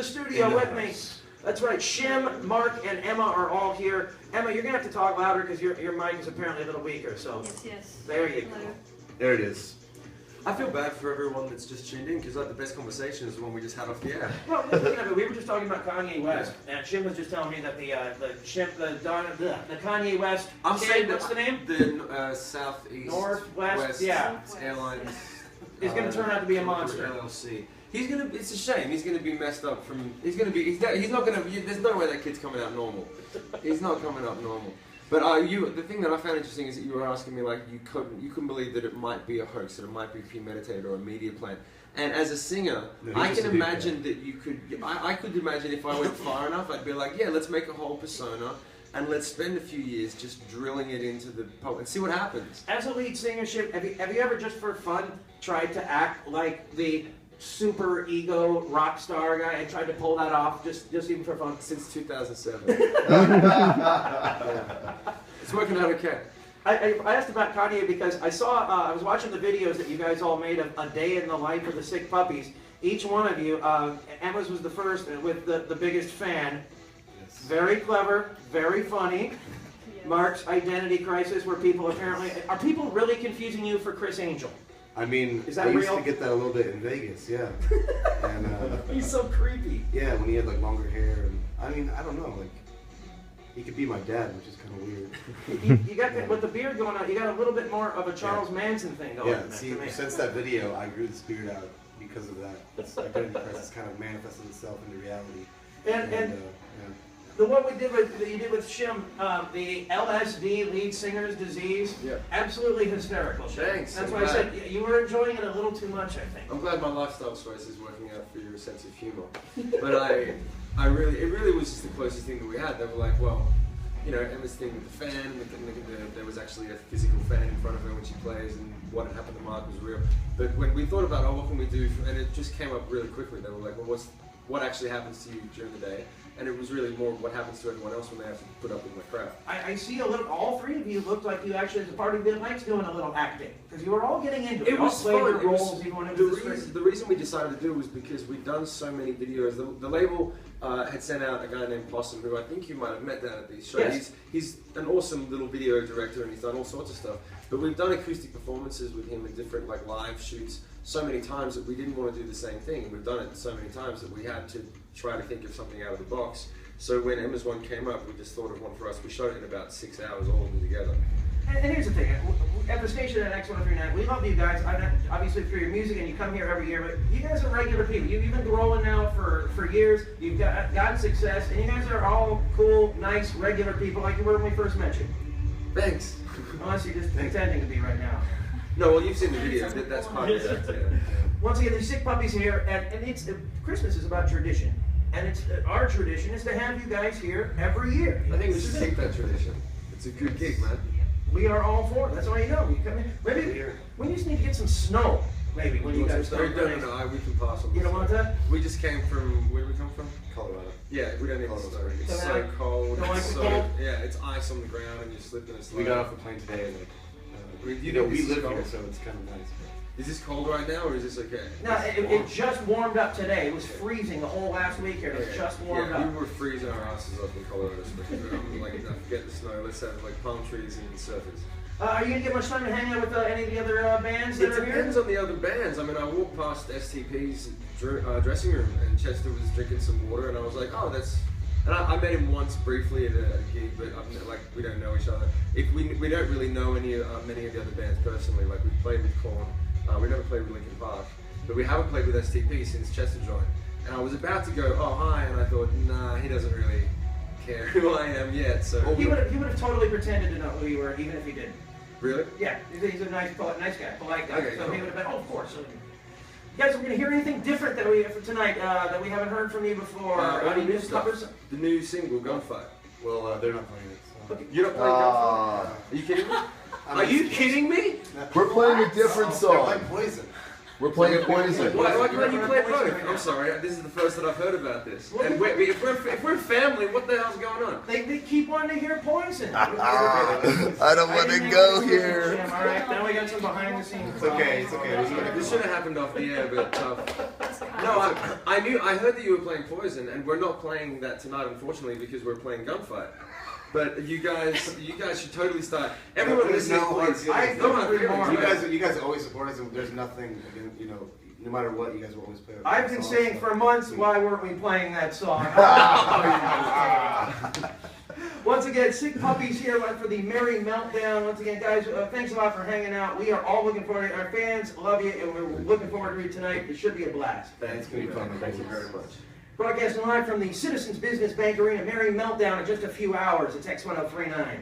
the studio with me. That's right, Shim, Mark, and Emma are all here. Emma, you're going to have to talk louder because your mic is apparently a little weaker, so Yes. there you go. There it is. I feel bad for everyone that's just tuned in because like the best conversation is the one we just had off the air. Well, looking at it, we were just talking about Kanye West, and Shim was just telling me that the Kanye West. I'm saying what's the name? The Southeast Northwest, West yeah. Airlines Is going to turn out to be a monster. LLC. He's gonna. It's a shame. He's gonna be messed up from. He's gonna be. He's not gonna. There's no way that kid's coming out normal. He's not coming up normal. But the thing that I found interesting is that you were asking me like you couldn't believe that it might be a hoax, that it might be premeditated or a media plan. And as a singer, I can imagine that you could. I could imagine if I went far enough, I'd be like, yeah, let's make a whole persona. And let's spend a few years just drilling it into the public and see what happens. As a lead singership, have you ever just for fun tried to act like the super ego rock star guy and tried to pull that off just even for fun? Since 2007. Yeah. It's working out okay. I asked about Kanye because I was watching the videos that you guys all made of a day in the life of the Sick Puppies. Each one of you, Emma's was the first with the biggest fan. Yes. Very clever, very funny. Yes. Mark's identity crisis, where people apparently are people really confusing you for Chris Angel? I mean, is that I real? used to get that a little bit in Vegas, yeah. And he's so creepy. Yeah, when he had like longer hair, and I mean, I don't know, like he could be my dad, which is kind of weird. You got with the beard going on, you got a little bit more of a Charles Manson thing going. Yeah, see, since that video, I grew this beard out because of that. This identity crisis kind of manifested itself into reality. And the one you did with Shim, the LSD lead singer's disease, absolutely hysterical. Shim. Thanks. That's why I said you were enjoying it a little too much, I think. I'm glad my lifestyle choice is working out for your sense of humor. But it really was just the closest thing that we had. They were like, well, you know, Emma's thing with the fan, there was actually a physical fan in front of her when she plays, and what had happened to Mark was real. But when we thought about, what can we do, and it just came up really quickly. They were like, well, what actually happens to you during the day? And it was really more what happens to everyone else when they have to put up with my crap. I see all three of you looked like you actually, as a party that likes doing a little acting. Because you were all getting into it. It was fun. The reason we decided to do it was because we'd done so many videos. The label had sent out a guy named Possum, who I think you might have met down at these shows. Yes. He's an awesome little video director, and he's done all sorts of stuff. But we've done acoustic performances with him in different like live shoots so many times that we didn't want to do the same thing. And we've done it so many times that we had to try to think of something out of the box. So when Emma's one came up, we just thought of one for us. We shot it in about 6 hours, all of them together. And here's the thing, at the station at X103.9, we love you guys, obviously through your music, and you come here every year, but you guys are regular people. You've been rolling now for years, you've gotten success, and you guys are all cool, nice, regular people like you were when we first met you. Thanks. Unless you're just pretending to be right now. No, well, you've seen the video. That's part of it. Yeah. Once again, these Sick Puppies here, and it's Christmas is about tradition. And it's our tradition is to have you guys here every year. I think we should keep that tradition. It's a good gig, man. We are all for it. That's all you know. You come in. Maybe we just need to get some snow. Maybe when you guys start. No, we can pass on. You don't want that? We just came from. Where did we come from? Colorado. Yeah, we don't need the snow. It's so cold. It's so, yeah, it's ice on the ground, and you slip in a slide. We got off the plane today, and we live here, so it's kind of nice. Is this cold right now, or is this okay? No, it just warmed up today. It was freezing the whole last week here. It just warmed up. We were freezing our asses up in Colorado Springs. I'm like, forget the snow. Let's have like palm trees and surfers. Are you going to get much time to hang out with any of the other bands that are here? It depends on the other bands. I mean, I walked past STP's dressing room, and Chester was drinking some water, and I was like, oh, that's... And I met him once briefly at a gig, but we don't know each other. We don't really know many of the other bands personally. Like, we played with Korn. We never played with Linkin Park, but we haven't played with STP since Chester joined. And I was about to go, oh hi, and I thought, nah, he doesn't really care who I am yet. So he would have totally pretended to know who you were, even if he didn't. Really? Yeah, he's a nice guy, polite guy. Okay, so cool. he would have been, oh, of course. Guys, we're going to hear anything different for tonight that we haven't heard from you before. Any new stuff? The new single, Gunfight. Well, they're not playing it. So. Okay. You're not playing Gunfight? Are you kidding me? Are you kidding me? We're playing a different song. They're playing Poison. We're playing Poison. Why can't you play both? I'm sorry, this is the first that I've heard about this. And if we're family, what the hell's going on? They keep wanting to hear Poison. I don't want to go here. All right, now we got some behind the scenes. It's okay. This should have happened off the air, but No, I heard that you were playing Poison, and we're not playing that tonight, unfortunately, because we're playing Gunfight. But you guys should totally start. Everyone listening, please. You guys always support us, and there's nothing, you know, no matter what, you guys will always play. I've been saying for months, why weren't we playing that song? Once again, Sick Puppies here for the Merry Meltdown. Once again, guys, thanks a lot for hanging out. We are all looking forward to it. Our fans love you, and we're looking forward to it tonight. It should be a blast. Thanks, Thank you very much. Broadcasting live from the Citizens Business Bank Arena, Merry Meltdown in just a few hours. It's X103.9.